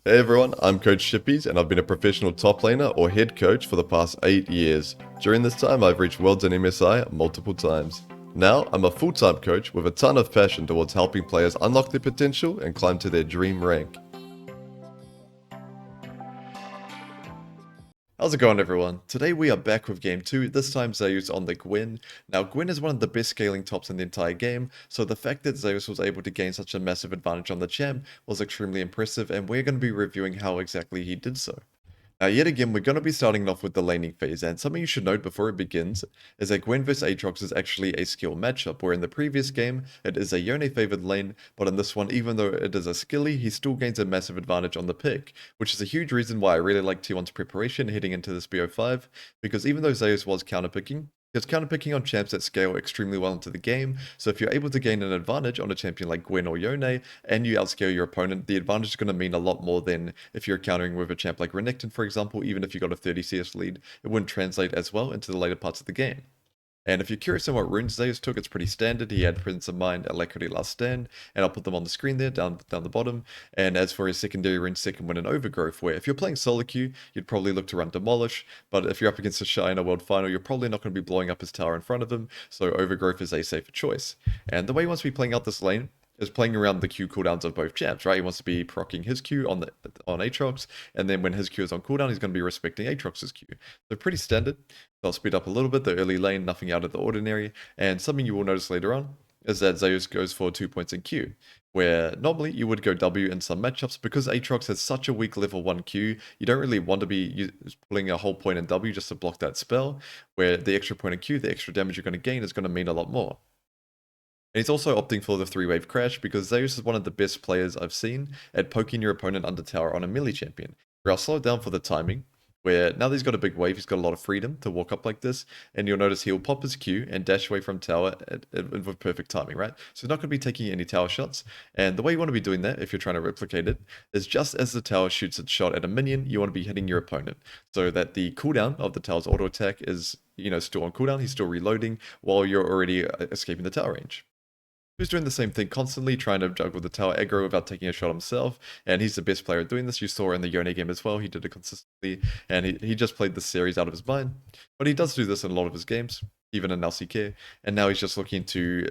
Hey everyone, I'm Coach Chippys and I've been a professional top laner or head coach for the past 8 years. During this time I've reached Worlds and MSI multiple times. Now I'm a full-time coach with a ton of passion towards helping players unlock their potential and climb to their dream rank. How's it going everyone? Today we are back with game 2, this time Zeus on the GWEN. Now GWEN is one of the best scaling tops in the entire game, so the fact that Zeus was able to gain such a massive advantage on the champ was extremely impressive, and we're going to be reviewing how exactly he did so. Now, yet again, we're going to be starting off with the laning phase, and something you should note before it begins is that Gwen vs Aatrox is actually a skill matchup, where in the previous game, it is a Yone favored lane, but in this one, even though it is a skilly, he still gains a massive advantage on the pick, which is a huge reason why I really like T1's preparation heading into this BO5, because even though Zeus was counterpicking, it's counterpicking on champs that scale extremely well into the game, so if you're able to gain an advantage on a champion like Gwen or Yone, and you outscale your opponent, the advantage is going to mean a lot more than if you're countering with a champ like Renekton, for example. Even if you got a 30 CS lead, it wouldn't translate as well into the later parts of the game. And if you're curious on what runes Zeus took, it's pretty standard. He had Presence of Mind, Alacrity, Last Stand, and I'll put them on the screen there, down the bottom. And as for his secondary rune, Second Wind and Overgrowth, where if you're playing solo queue, you'd probably look to run Demolish, but if you're up against TheShy in a World Final, you're probably not going to be blowing up his tower in front of him, so Overgrowth is a safer choice. And the way he wants to be playing out this lane is playing around the Q cooldowns of both champs, right? He wants to be proccing his Q on Aatrox, and then when his Q is on cooldown, he's going to be respecting Aatrox's Q. So pretty standard. So I'll speed up a little bit, the early lane, nothing out of the ordinary, and something you will notice later on is that Zeus goes for 2 points in Q, where normally you would go W in some matchups. Because Aatrox has such a weak level 1 Q, you don't really want to be pulling a whole point in W just to block that spell, where the extra point in Q, the extra damage you're going to gain is going to mean a lot more. And he's also opting for the 3-wave crash because Zeus is one of the best players I've seen at poking your opponent under tower on a melee champion. Where I'll slow it down for the timing, where now that he's got a big wave, he's got a lot of freedom to walk up like this, and you'll notice he'll pop his Q and dash away from tower with perfect timing, right? So he's not going to be taking any tower shots, and the way you want to be doing that, if you're trying to replicate it, is just as the tower shoots its shot at a minion, you want to be hitting your opponent, so that the cooldown of the tower's auto attack is, still on cooldown, he's still reloading, while you're already escaping the tower range. Who's doing the same thing constantly, trying to juggle the tower aggro without taking a shot himself, and he's the best player at doing this. You saw in the Yone game as well, he did it consistently, and he just played the series out of his mind. But he does do this in a lot of his games, even in LCK, and now he's just looking to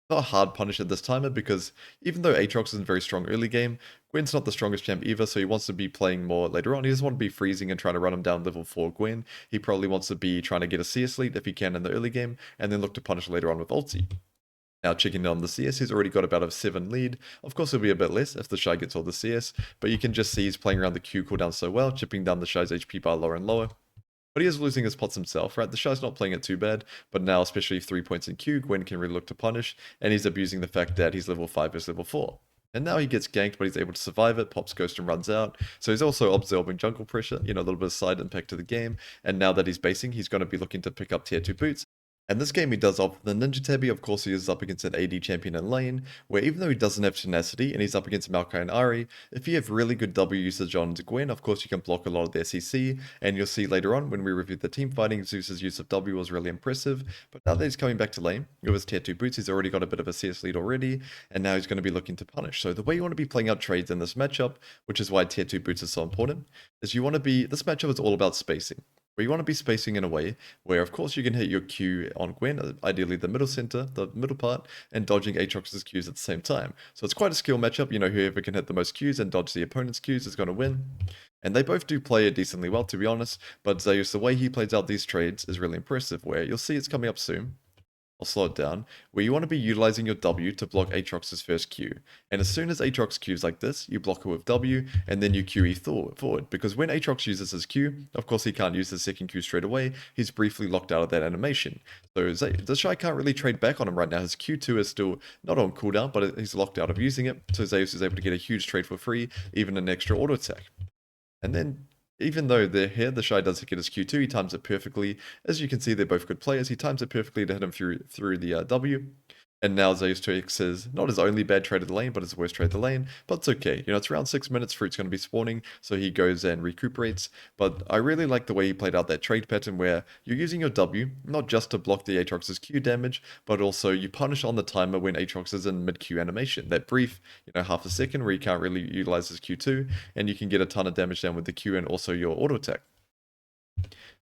not hard punish at this timer, because even though Aatrox isn't very strong early game, Gwen's not the strongest champ either, so he wants to be playing more later on. He doesn't want to be freezing and trying to run him down level 4 Gwen. He probably wants to be trying to get a CS lead if he can in the early game, and then look to punish later on with ulti. Now checking on the CS, he's already got about a 7 lead. Of course, it'll be a bit less if TheShy gets all the CS, but you can just see he's playing around the Q cooldown so well, chipping down TheShy's HP bar lower and lower. But he is losing his pots himself, right? TheShy's not playing it too bad, but now, especially 3 points in Q, Gwen can really look to punish, and he's abusing the fact that he's level 5 versus level 4. And now he gets ganked, but he's able to survive it, pops Ghost and runs out. So he's also absorbing jungle pressure, a little bit of side impact to the game. And now that he's basing, he's going to be looking to pick up tier 2 boots. And this game he does off the Ninja Tabby. Of course, he is up against an AD champion in lane, where even though he doesn't have tenacity and he's up against Maokai and Ari, if you have really good W usage on Gwen, of course you can block a lot of the SEC, and you'll see later on when we review the team fighting, Zeus's use of W was really impressive. But now that he's coming back to lane, with his tier 2 boots, he's already got a bit of a CS lead already, and now he's going to be looking to punish. So the way you want to be playing out trades in this matchup, which is why tier 2 boots is so important, is you want to be, this matchup is all about spacing. Where you want to be spacing in a way where, of course, you can hit your Q on Gwen, ideally the middle center, the middle part, and dodging Aatrox's Qs at the same time. So it's quite a skill matchup. Whoever can hit the most Qs and dodge the opponent's Qs is going to win. And they both do play it decently well, to be honest. But Zeus, the way he plays out these trades is really impressive, where you'll see it's coming up soon. I'll slow it down, where you want to be utilizing your W to block Aatrox's first Q. And as soon as Aatrox Qs like this, you block her with W, and then you QE forward. Because when Aatrox uses his Q, of course he can't use his second Q straight away, he's briefly locked out of that animation. So TheShy can't really trade back on him right now. His Q2 is still not on cooldown, but he's locked out of using it, so Zeus is able to get a huge trade for free, even an extra auto attack. And then, even though they're here, TheShy does get his Q2, he times it perfectly. As you can see, they're both good players. He times it perfectly to hit him through the W. And now Zeus takes his, not his only bad trade of the lane, but his worst trade of the lane. But it's okay. It's around 6 minutes, fruit's going to be spawning, so he goes and recuperates. But I really like the way he played out that trade pattern where you're using your W, not just to block the Aatrox's Q damage, but also you punish on the timer when Aatrox is in mid-Q animation. That brief, half a second where he can't really utilize his Q2, and you can get a ton of damage down with the Q and also your auto attack.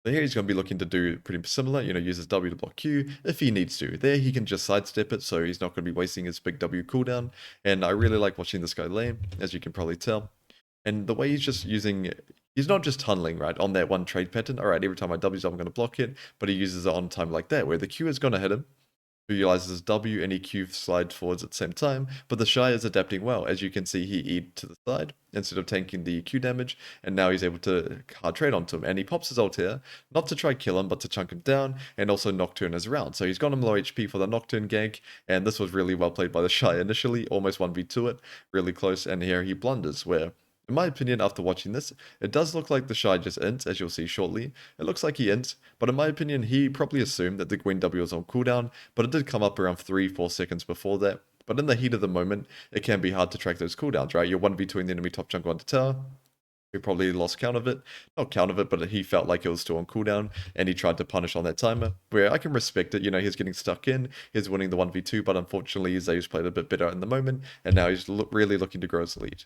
So here he's going to be looking to do pretty similar, use his W to block Q if he needs to. There he can just sidestep it, so he's not going to be wasting his big W cooldown. And I really like watching this guy lane, as you can probably tell. And the way he's just using, he's not just tunneling, right, on that one trade pattern. Alright, every time I W's up, I'm going to block it, but he uses it on time like that, where the Q is going to hit him, who utilizes his W and he Q slides forwards at the same time, but TheShy is adapting well. As you can see, he E'd to the side instead of tanking the Q damage, and now he's able to hard trade onto him, and he pops his ult here, not to try kill him, but to chunk him down, and also Nocturne is around. So he's got him low HP for the Nocturne gank, and this was really well played by TheShy initially, almost 1v2 it, really close, and here he blunders, where in my opinion, after watching this, it does look like TheShy just int, as you'll see shortly. It looks like he int, but in my opinion, he probably assumed that the GWEN W was on cooldown, but it did come up around 3-4 seconds before that. But in the heat of the moment, it can be hard to track those cooldowns, right? You're 1v2ing the enemy top jungle onto tower. He probably lost count of it. Not count of it, but he felt like it was still on cooldown, and he tried to punish on that timer, where I can respect it. He's getting stuck in, he's winning the 1v2, but unfortunately, Zeus played a bit better in the moment, and now he's really looking to grow his lead.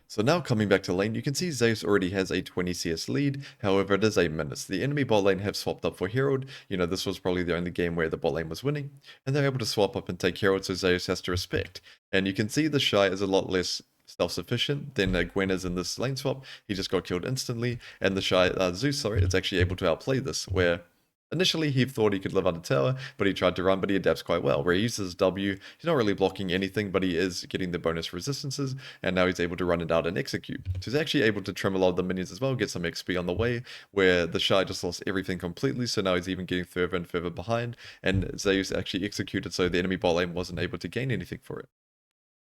So now coming back to lane, you can see Zeus already has a 20 CS lead, however it is 8 minutes. The enemy bot lane have swapped up for Herald, this was probably the only game where the bot lane was winning, and they're able to swap up and take Herald, so Zeus has to respect. And you can see TheShy is a lot less self-sufficient than GWEN is in this lane swap. He just got killed instantly, and Zeus is actually able to outplay this, where initially, he thought he could live under tower, but he tried to run, but he adapts quite well, where he uses W. He's not really blocking anything, but he is getting the bonus resistances, and now he's able to run it out and execute. So he's actually able to trim a lot of the minions as well, get some XP on the way, where TheShy just lost everything completely, so now he's even getting further and further behind, and Zeus actually executed, so the enemy bot lane wasn't able to gain anything for it.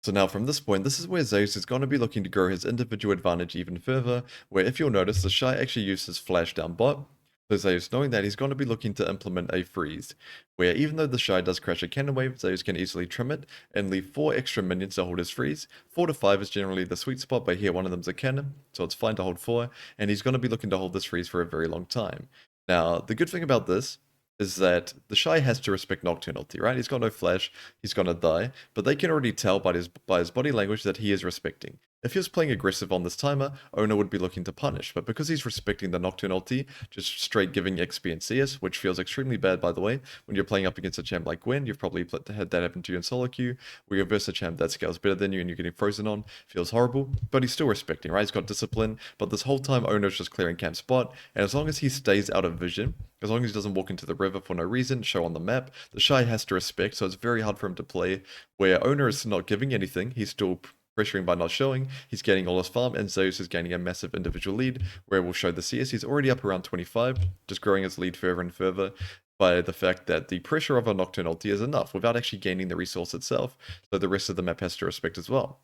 So now from this point, this is where Zeus is going to be looking to grow his individual advantage even further, where if you'll notice, TheShy actually used his flash down bot. So Zeus, knowing that, he's going to be looking to implement a freeze, where even though TheShy does crash a cannon wave, Zeus can easily trim it and leave 4 extra minions to hold his freeze. 4 to 5 is generally the sweet spot, but here one of them's a cannon, so it's fine to hold 4, and he's going to be looking to hold this freeze for a very long time. Now, the good thing about this is that TheShy has to respect Nocturne ulti, right? He's got no flash, he's gonna die, but they can already tell by his body language that he is respecting. If he was playing aggressive on this timer, Owner would be looking to punish, but because he's respecting the Nocturne ulti, just straight giving XP and CS, which feels extremely bad, by the way, when you're playing up against a champ like GWEN. You've probably had that happen to you in solo queue, where you versus a champ that scales better than you and you're getting frozen on. Feels horrible, but he's still respecting, right? He's got discipline, but this whole time Owner's just clearing camp spot, and as long as he stays out of vision, as long as he doesn't walk into the river for no reason, show on the map, TheShy has to respect, so it's very hard for him to play, where Owner is not giving anything, he's still pressuring by not showing, he's gaining all his farm, and Zeus is gaining a massive individual lead, where we'll show the CS. He's already up around 25, just growing his lead further and further by the fact that the pressure of a Nocturne ulti is enough without actually gaining the resource itself, so the rest of the map has to respect as well.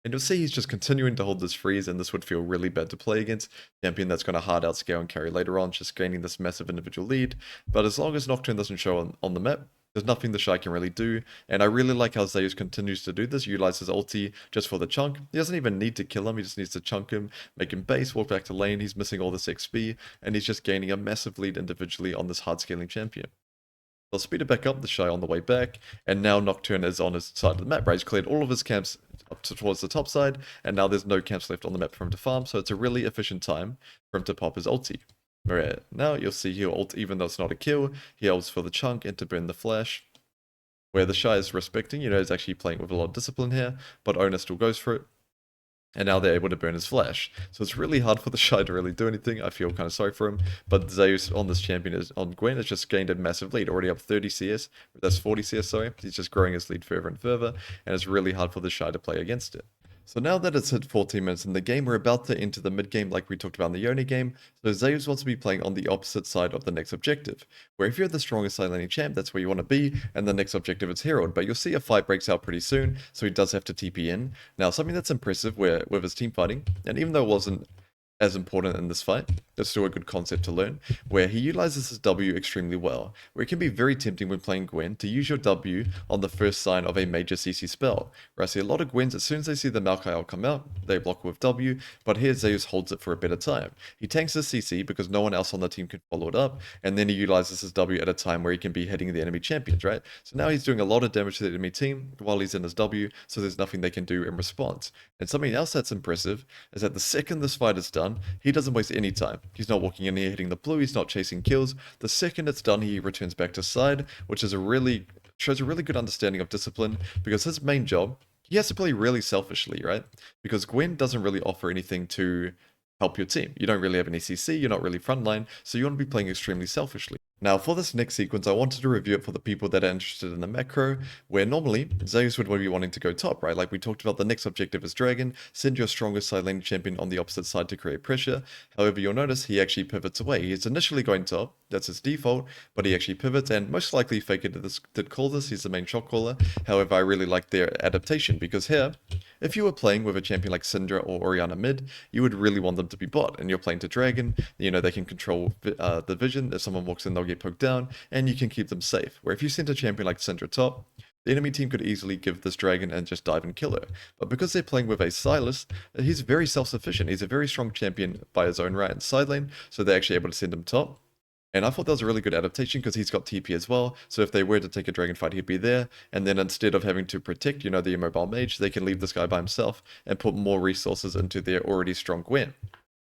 And you'll see he's just continuing to hold this freeze, and this would feel really bad to play against. Champion that's going to hard outscale and carry later on, just gaining this massive individual lead. But as long as Nocturne doesn't show on the map, there's nothing TheShy can really do, and I really like how Zeus continues to do this, utilize his ulti just for the chunk. He doesn't even need to kill him, he just needs to chunk him, make him base, walk back to lane, he's missing all this XP, and he's just gaining a massive lead individually on this hard scaling champion. I'll speed it back up, TheShy on the way back, and now Nocturne is on his side of the map, right? He's cleared all of his camps up towards the top side, and now there's no camps left on the map for him to farm, so it's a really efficient time for him to pop his ulti. Alright, now you'll see he'll ult even though it's not a kill, he ults for the chunk and to burn the flash, where TheShy is respecting, he's actually playing with a lot of discipline here, but Owner still goes for it. And now they're able to burn his flash. So it's really hard for TheShy to really do anything. I feel kind of sorry for him. But Zeus on this champion, on GWEN, has just gained a massive lead. Already up 30 CS. That's 40 CS, sorry. He's just growing his lead further and further. And it's really hard for TheShy to play against it. So now that it's hit 14 minutes in the game, we're about to enter the mid-game like we talked about in the Yone game, so Zeus wants to be playing on the opposite side of the next objective, where if you're the strongest side laning champ, that's where you want to be, and the next objective is Herald, but you'll see a fight breaks out pretty soon, so he does have to TP in. Now, something that's impressive with his team fighting, and even though it wasn't as important in this fight, That's still a good concept to learn, where he utilizes his W extremely well, where it can be very tempting when playing Gwen to use your W on the first sign of a major CC spell, where I see a lot of Gwens, as soon as they see the Maokai come out, they block with W, but here Zeus holds it for a better time. He tanks his CC because no one else on the team can follow it up, and then he utilizes his W at a time where he can be hitting the enemy champions, right? So now he's doing a lot of damage to the enemy team while he's in his W, so there's nothing they can do in response. And something else that's impressive is that the second this fight is done, he doesn't waste any time. He's not walking in here hitting the blue, he's not chasing kills. The second it's done, he returns back to side, which is shows a really good understanding of discipline, because his main job, he has to play really selfishly, right? Because Gwen doesn't really offer anything to help your team. You don't really have any CC, you're not really frontline, so you want to be playing extremely selfishly. Now, for this next sequence, I wanted to review it for the people that are interested in the macro, where normally Zeus would be wanting to go top, right? Like we talked about, the next objective is Dragon, send your strongest side lane champion on the opposite side to create pressure. However, you'll notice he actually pivots away. He's initially going top, that's his default, but he actually pivots, and most likely Faker did call this, he's the main shot caller. However, I really like their adaptation, because here, if you were playing with a champion like Syndra or Orianna mid, you would really want them to be bot, and you're playing to Dragon, you know, they can control the vision. If someone walks in, they'll get poked down, and you can keep them safe. Where if you send a champion like Syndra top, the enemy team could easily give this Dragon and just dive and kill her. But because they're playing with a Silas, he's very self-sufficient. He's a very strong champion by his own right in side lane, so they're actually able to send him top. And I thought that was a really good adaptation because he's got TP as well, so if they were to take a dragon fight, he'd be there, and then instead of having to protect, you know, the immobile mage, they can leave this guy by himself and put more resources into their already strong Gwen.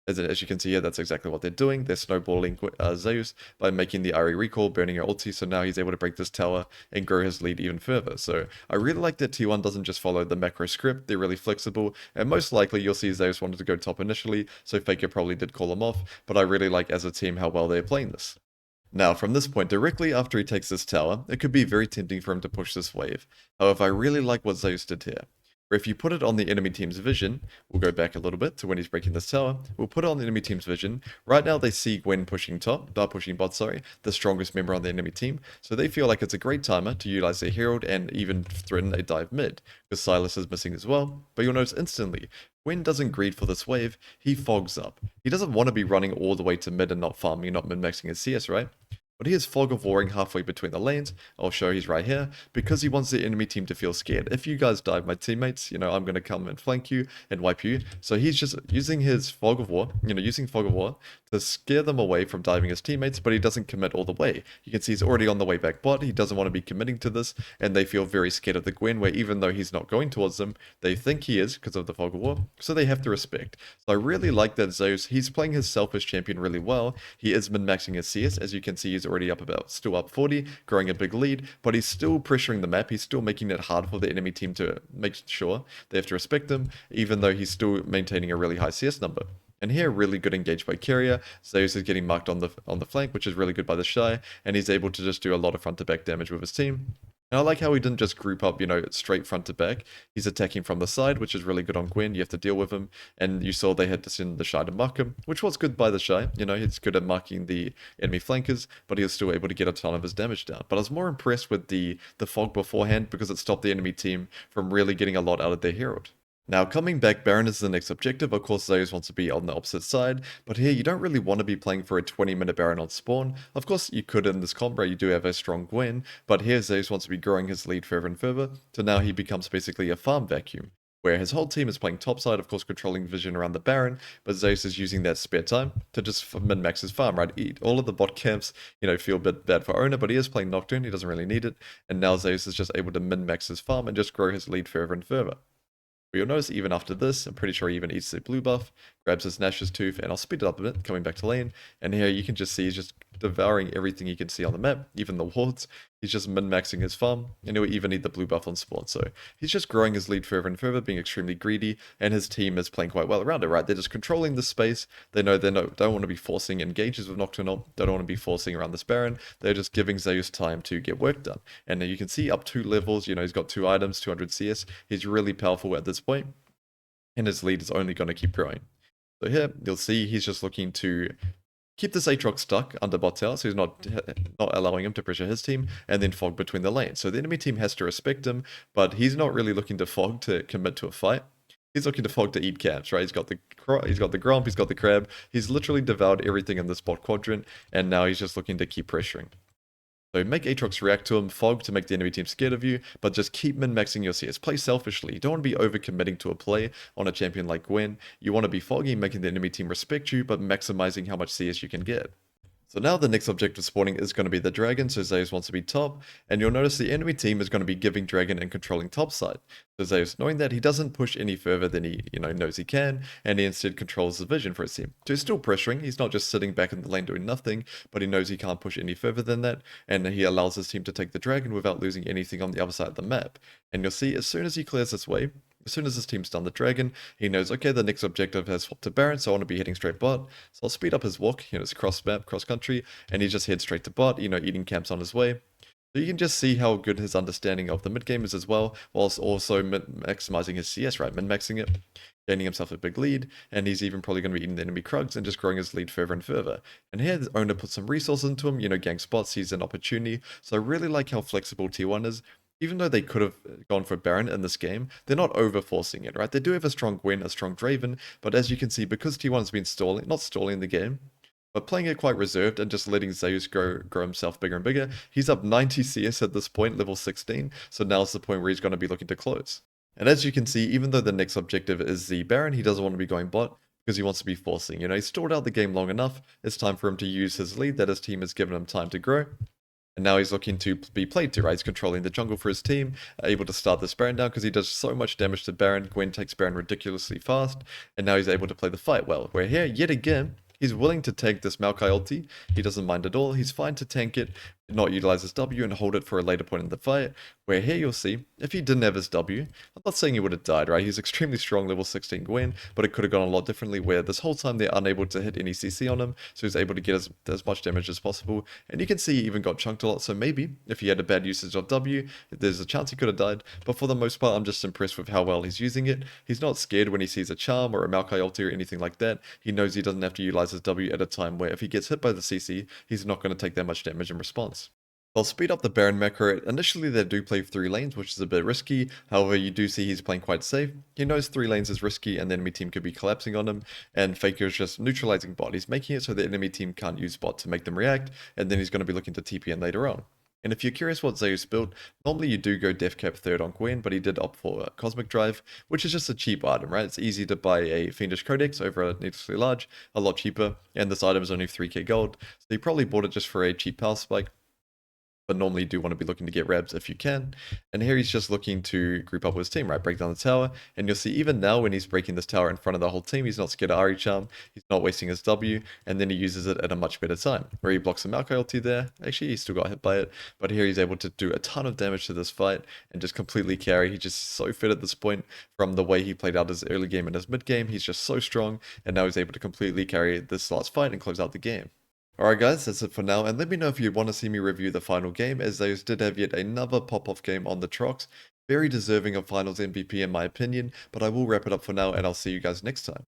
As you can see here, that's exactly what they're doing. They're snowballing Zeus by making the Ari recall, burning her ulti, so now he's able to break this tower and grow his lead even further. So I really like that T1 doesn't just follow the macro script, they're really flexible, and most likely you'll see Zeus wanted to go top initially, so Faker probably did call him off, but I really like as a team how well they're playing this. Now, from this point, directly after he takes this tower, it could be very tempting for him to push this wave. However, I really like what Zeus did here. Where if you put it on the enemy team's vision, we'll go back a little bit to when he's breaking this tower, we'll put it on the enemy team's vision. Right now they see Gwen pushing bot, the strongest member on the enemy team, so they feel like it's a great timer to utilize their herald and even threaten a dive mid, because Silas is missing as well. But you'll notice instantly, Gwen doesn't greed for this wave, he fogs up. He doesn't want to be running all the way to mid and not farming, not min-maxing his CS, right? But he has Fog of Warring halfway between the lanes. I'll show he's right here, because he wants the enemy team to feel scared. If you guys dive my teammates, you know, I'm going to come and flank you and wipe you. So he's just using his Fog of War, using Fog of War to scare them away from diving his teammates, but he doesn't commit all the way. You can see he's already on the way back bot, he doesn't want to be committing to this, and they feel very scared of the Gwen, where even though he's not going towards them, they think he is because of the Fog of War, so they have to respect. So I really like that Zeus, he's playing his selfish champion really well. He is min-maxing his CS, as you can see he's already still up 40, growing a big lead, but he's still pressuring the map, he's still making it hard for the enemy team to make sure they have to respect him, even though he's still maintaining a really high CS number. And here, really good engage by Carrier. Zeus is getting marked on the flank, which is really good by TheShy, and he's able to just do a lot of front-to-back damage with his team. And I like how he didn't just group up, straight front to back. He's attacking from the side, which is really good on Gwen. You have to deal with him. And you saw they had to send TheShy to mark him, which was good by TheShy. He's good at marking the enemy flankers, but he was still able to get a ton of his damage down. But I was more impressed with the fog beforehand, because it stopped the enemy team from really getting a lot out of their herald. Now, coming back, Baron is the next objective. Of course, Zeus wants to be on the opposite side, but here you don't really want to be playing for a 20-minute Baron on spawn. Of course, you could in this comp, right? You do have a strong Gwen, but here Zeus wants to be growing his lead further and further, so now he becomes basically a farm vacuum, where his whole team is playing topside, of course controlling vision around the Baron, but Zeus is using that spare time to just min-max his farm, right? Eat all of the bot camps, feel a bit bad for owner, but he is playing Nocturne, he doesn't really need it, and now Zeus is just able to min-max his farm and just grow his lead further and further. But you'll notice even after this, I'm pretty sure he even eats the blue buff, grabs his Nash's Tooth, and I'll speed it up a bit, coming back to lane. And here you can just see he's just devouring everything he can see on the map, even the wards. He's just min-maxing his farm, and he'll even eat the blue buff on spawn. So he's just growing his lead further and further, being extremely greedy, and his team is playing quite well around it, right? They're just controlling the space. They know they don't want to be forcing engages with Nocturnal. They don't want to be forcing around this Baron. They're just giving Zeus time to get work done. And you can see up 2 levels, he's got 2 items, 200 CS. He's really powerful at this point, and his lead is only going to keep growing. So here, you'll see he's just looking to keep this Aatrox stuck under bot tower, so he's not allowing him to pressure his team, and then fog between the lanes. So the enemy team has to respect him, but he's not really looking to fog to commit to a fight. He's looking to fog to eat camps, right? He's got the Gromp, he's got the Crab. He's literally devoured everything in this bot quadrant, and now he's just looking to keep pressuring. So make Aatrox react to him, fog to make the enemy team scared of you, but just keep min-maxing your CS. Play selfishly. You don't want to be over-committing to a play on a champion like GWEN. You want to be foggy, making the enemy team respect you, but maximizing how much CS you can get. So now the next objective spawning is going to be the dragon, so Zeus wants to be top, and you'll notice the enemy team is going to be giving dragon and controlling top side. So Zeus, knowing that, he doesn't push any further than he knows he can, and he instead controls the vision for his team. So he's still pressuring, he's not just sitting back in the lane doing nothing, but he knows he can't push any further than that, and he allows his team to take the dragon without losing anything on the other side of the map. And you'll see, as soon as he clears this way, as soon as his team's done the dragon, he knows, okay, the next objective has swapped to Baron, so I want to be heading straight bot. So I'll speed up his walk, it's cross map, cross country, and he just heads straight to bot, eating camps on his way. So you can just see how good his understanding of the mid game is as well, whilst also maximizing his CS, right? Min-maxing it, gaining himself a big lead, and he's even probably going to be eating the enemy Krugs and just growing his lead further and further. And here, the owner puts some resources into him, gang spots, sees an opportunity. So I really like how flexible T1 is. Even though they could have gone for Baron in this game, they're not over-forcing it, right? They do have a strong GWEN, a strong Draven, but as you can see, because T1's been not stalling the game, but playing it quite reserved and just letting Zeus grow himself bigger and bigger, he's up 90 CS at this point, level 16, so now's the point where he's going to be looking to close. And as you can see, even though the next objective is the Baron, he doesn't want to be going bot, because he wants to be forcing. He's stalled out the game long enough, it's time for him to use his lead that his team has given him time to grow. And now he's looking to be played to, right? He's controlling the jungle for his team, able to start this Baron down because he does so much damage to Baron. GWEN takes Baron ridiculously fast, and now he's able to play the fight well. Where here, yet again, he's willing to tank this Maokai ulti. He doesn't mind at all. He's fine to tank it, not utilize his W, and hold it for a later point in the fight. Where here you'll see, if he didn't have his W, I'm not saying he would have died, right? He's extremely strong, level 16 GWEN, but it could have gone a lot differently where this whole time they're unable to hit any CC on him, so he's able to get as much damage as possible. And you can see he even got chunked a lot, so maybe if he had a bad usage of W, there's a chance he could have died. But for the most part, I'm just impressed with how well he's using it. He's not scared when he sees a charm or a Maokai ulti or anything like that. He knows he doesn't have to utilize his W at a time where if he gets hit by the CC, he's not going to take that much damage in response. I'll speed up the Baron macro. Initially, they do play 3 lanes, which is a bit risky. However, you do see he's playing quite safe. He knows 3 lanes is risky, and the enemy team could be collapsing on him. And Faker is just neutralizing bot. He's making it so the enemy team can't use bot to make them react, and then he's going to be looking to TP in later on. And if you're curious what Zeus built, normally you do go def cap 3rd on GWEN, but he did opt for Cosmic Drive, which is just a cheap item, right? It's easy to buy a Fiendish Codex over a needlessly large, a lot cheaper, and this item is only 3k gold. So he probably bought it just for a cheap power spike. But normally you do want to be looking to get rebs if you can. And here he's just looking to group up with his team, right? Break down the tower. And you'll see even now when he's breaking this tower in front of the whole team, he's not scared of Ari Charm. He's not wasting his W. And then he uses it at a much better time. Where he blocks the Maokai ulti there. Actually, he still got hit by it. But here he's able to do a ton of damage to this fight and just completely carry. He's just so fit at this point from the way he played out his early game and his mid game. He's just so strong. And now he's able to completely carry this last fight and close out the game. Alright guys, that's it for now, and let me know if you want to see me review the final game, as Zeus did have yet another pop-off game on the Trox. Very deserving of Finals MVP in my opinion, but I will wrap it up for now, and I'll see you guys next time.